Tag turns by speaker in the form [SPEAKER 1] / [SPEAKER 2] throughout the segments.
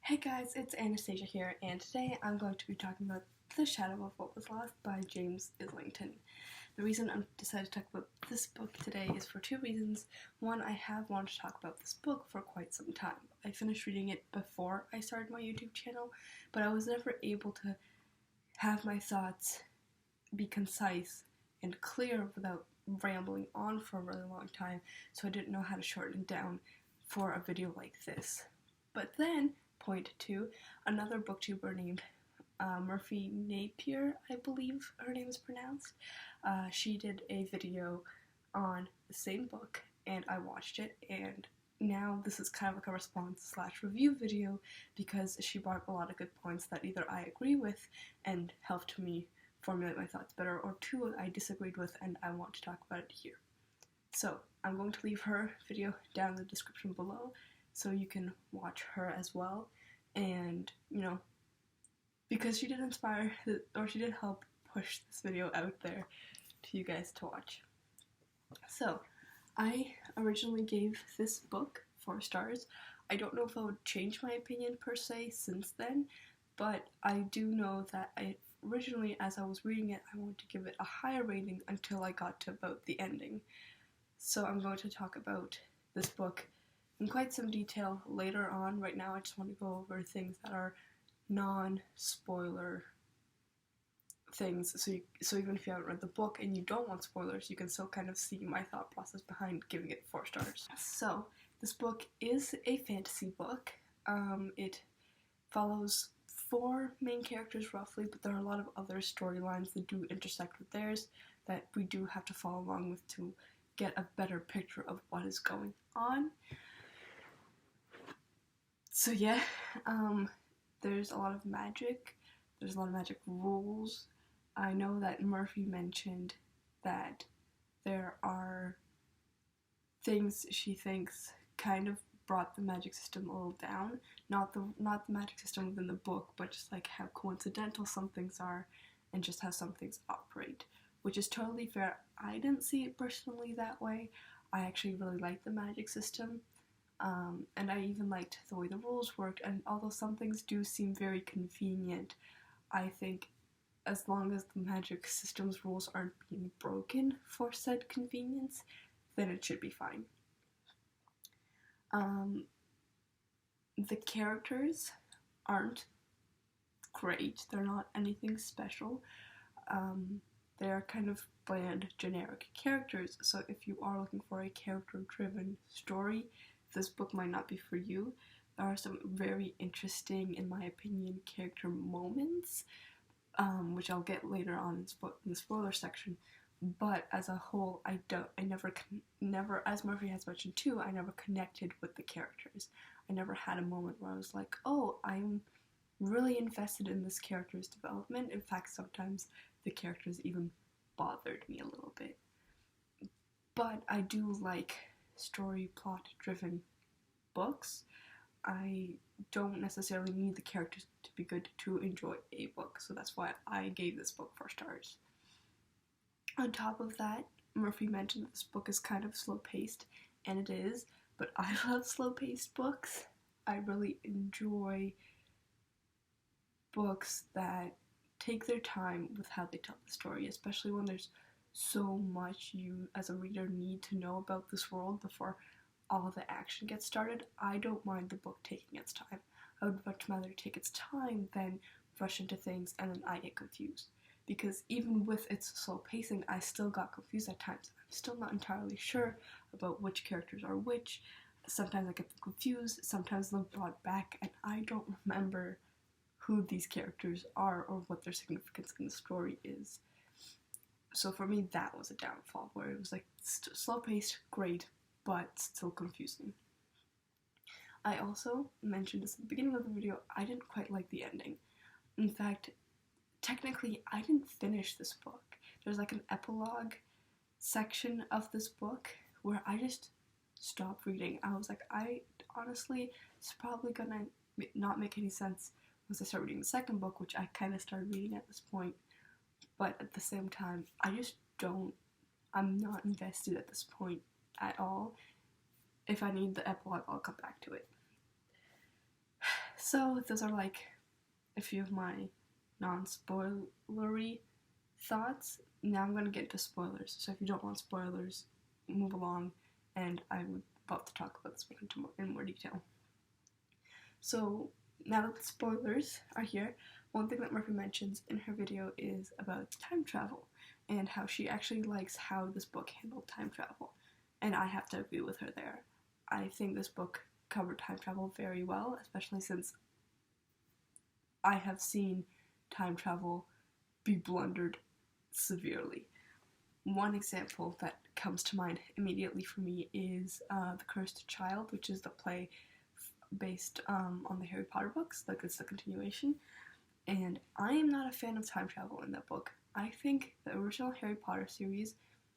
[SPEAKER 1] Hey guys, it's Anastasia here, and today I'm going to be talking about The Shadow of What Was Lost by James Islington. The reason I decided to talk about this book today is for two reasons. One, I have wanted to talk about this book for quite some time. I finished reading it before I started my YouTube channel, but I was never able to have my thoughts be concise and clear without rambling on for a really long time, so I didn't know how to shorten it down for a video like this. But then, point two, another booktuber named Merphy Napier, I believe her name is pronounced, she did a video on the same book, and I watched it, and now this is kind of like a response / review video because she brought up a lot of good points that either I agree with and helped me formulate my thoughts better, or two I disagreed with and I want to talk about it here. So I'm going to leave her video down in the description below so you can watch her as well, and because she did inspire, or she did help push this video out there to you guys to watch. So I originally gave this book 4 stars. I don't know if I would change my opinion per se since then, but I do know that originally, as I was reading it, I wanted to give it a higher rating until I got to about the ending. So I'm going to talk about this book in quite some detail later on. Right now I just want to go over things that are non-spoiler things, so even if you haven't read the book and you don't want spoilers, you can still kind of see my thought process behind giving it 4 stars. So this book is a fantasy book. It follows 4 main characters roughly, but there are a lot of other storylines that do intersect with theirs that we do have to follow along with to get a better picture of what is going on. So yeah, there's a lot of magic, there's a lot of magic rules. I know that Merphy mentioned that there are things she thinks kind of brought the magic system a little down. Not the magic system within the book, but just like how coincidental some things are and just how some things operate, which is totally fair. I didn't see it personally that way. I actually really liked the magic system. And I even liked the way the rules worked, and although some things do seem very convenient, I think as long as the magic system's rules aren't being broken for said convenience, then it should be fine. The characters aren't great, they're not anything special. They're kind of bland, generic characters, so if you are looking for a character-driven story, this book might not be for you. There are some very interesting, in my opinion, character moments, which I'll get later on in the spoiler section. But as a whole, I never, as Merphy has mentioned too, I never connected with the characters. I never had a moment where I was like, oh, I'm really invested in this character's development. In fact, sometimes the characters even bothered me a little bit. But I do like story plot driven books. I don't necessarily need the characters to be good to enjoy a book, so that's why I gave this book 4 stars. On top of that, Merphy mentioned that this book is kind of slow paced, and it is, but I love slow paced books. I really enjoy books that take their time with how they tell the story, especially when there's so much you as a reader need to know about this world before all the action gets started. I don't mind the book taking its time. I would much rather take its time than rush into things and then I get confused. Because even with its slow pacing, I still got confused at times. I'm still not entirely sure about which characters are which. Sometimes I get them confused, sometimes they're brought back, and I don't remember who these characters are or what their significance in the story is. So for me, that was a downfall, where it was like slow-paced, great, but still confusing. I also mentioned this at the beginning of the video, I didn't quite like the ending. In fact, technically, I didn't finish this book. There's like an epilogue section of this book where I just stopped reading. I was like, honestly, it's probably gonna not make any sense once I start reading the second book, which I kind of started reading at this point. But at the same time, I'm not invested at this point at all. If I need the epilogue, I'll come back to it. So those are like a few of my non-spoilery thoughts. Now I'm going to get into spoilers, so if you don't want spoilers, move along, and I would love to talk about this book in more detail. So now that the spoilers are here, one thing that Merphy mentions in her video is about time travel and how she actually likes how this book handled time travel, and I have to agree with her there. I think this book covered time travel very well, especially since I have seen time travel be blundered severely. One example that comes to mind immediately for me is The Cursed Child, which is the play based on the Harry Potter books, like it's the continuation, and I am not a fan of time travel in that book. I think the original Harry Potter series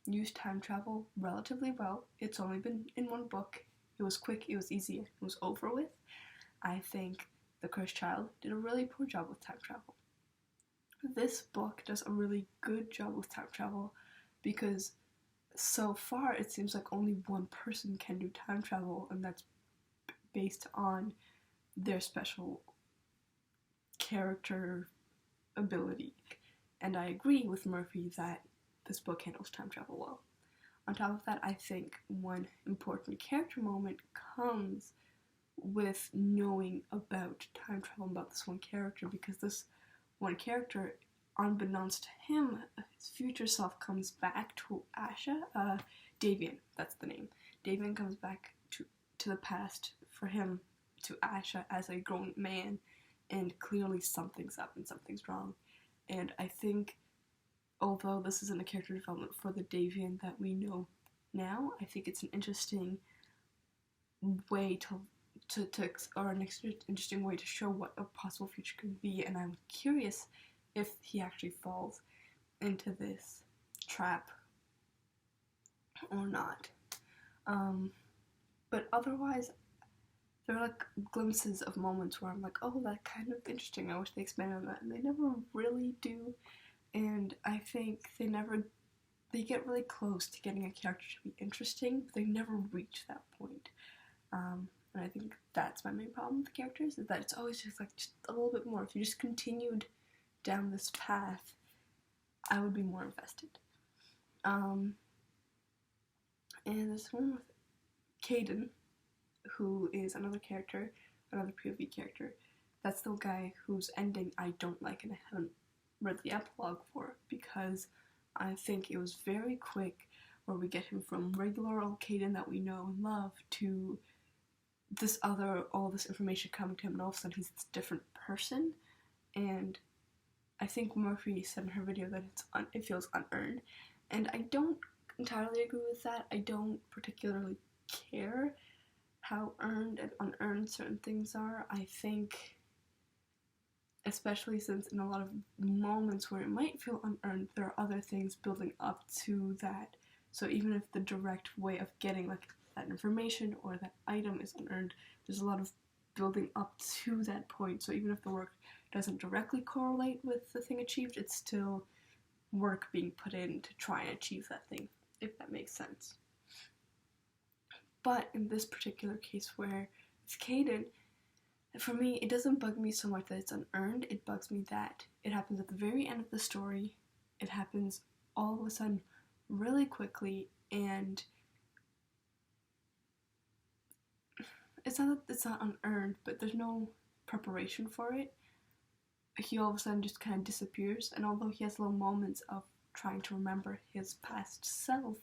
[SPEAKER 1] used time travel relatively well. It's only been in one book. It was quick, it was easy, it was over with. I think The Cursed Child did a really poor job with time travel. This book does a really good job with time travel because so far it seems like only one person can do time travel, and that's based on their special character ability. And I agree with Merphy that this book handles time travel well. On top of that, I think one important character moment comes with knowing about time travel, about this one character, because this one character, unbeknownst to him, his future self comes back to Asha. Davian, that's the name. Davian comes back to the past for him, to Asha as a grown man, and clearly something's up and something's wrong. And I think, although this isn't a character development for the Davian that we know now, I think it's an interesting way interesting way to show what a possible future could be, and I'm curious if he actually falls into this trap or not. But otherwise, there are like glimpses of moments where I'm like, oh, that's kind of interesting, I wish they expanded on that, and they never really do. And I think they get really close to getting a character to be interesting, but they never reach that point. And I think that's my main problem with the characters, is that it's always just a little bit more. If you just continued down this path, I would be more invested. And there's one with Caden, who is another character, another POV character. That's the guy whose ending I don't like, and I haven't read the epilogue for, because I think it was very quick, where we get him from regular old Caden that we know and love to all this information coming to him, and all of a sudden he's this different person. And I think Merphy said in her video that it feels unearned, and I don't entirely agree with that. I don't particularly care how earned and unearned certain things are. I think, especially since in a lot of moments where it might feel unearned, there are other things building up to that. So even if the direct way of getting like that information or that item is unearned, there's a lot of building up to that point. So even if the work doesn't directly correlate with the thing achieved, it's still work being put in to try and achieve that thing, if that makes sense. But in this particular case where it's Caden, for me, it doesn't bug me so much that it's unearned. It bugs me that it happens at the very end of the story. It happens all of a sudden really quickly, and it's not that it's not unearned, but there's no preparation for it. He all of a sudden just kind of disappears, and although he has little moments of trying to remember his past self,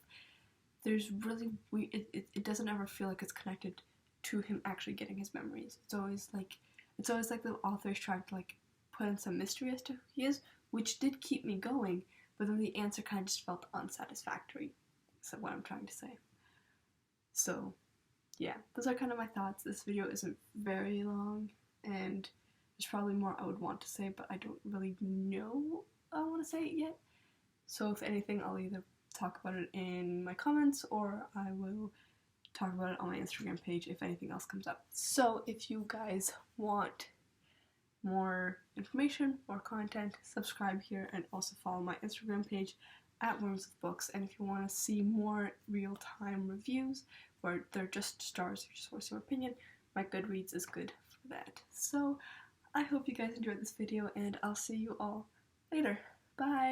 [SPEAKER 1] there's really it doesn't ever feel like it's connected to him actually getting his memories. It's always like the author's trying to like put in some mystery as to who he is, which did keep me going, but then the answer kind of just felt unsatisfactory. That's what I'm trying to say. So yeah, those are kind of my thoughts. This video isn't very long, and there's probably more I would want to say, but I don't really know I want to say it yet. So if anything, I'll either talk about it in my comments, or I will talk about it on my Instagram page if anything else comes up. So if you guys want more information, more content, subscribe here, and also follow my Instagram page at Worms of Books. And if you want to see more real-time reviews where they're just stars, you just want to see my opinion, my Goodreads is good for that. So I hope you guys enjoyed this video, and I'll see you all later. Bye!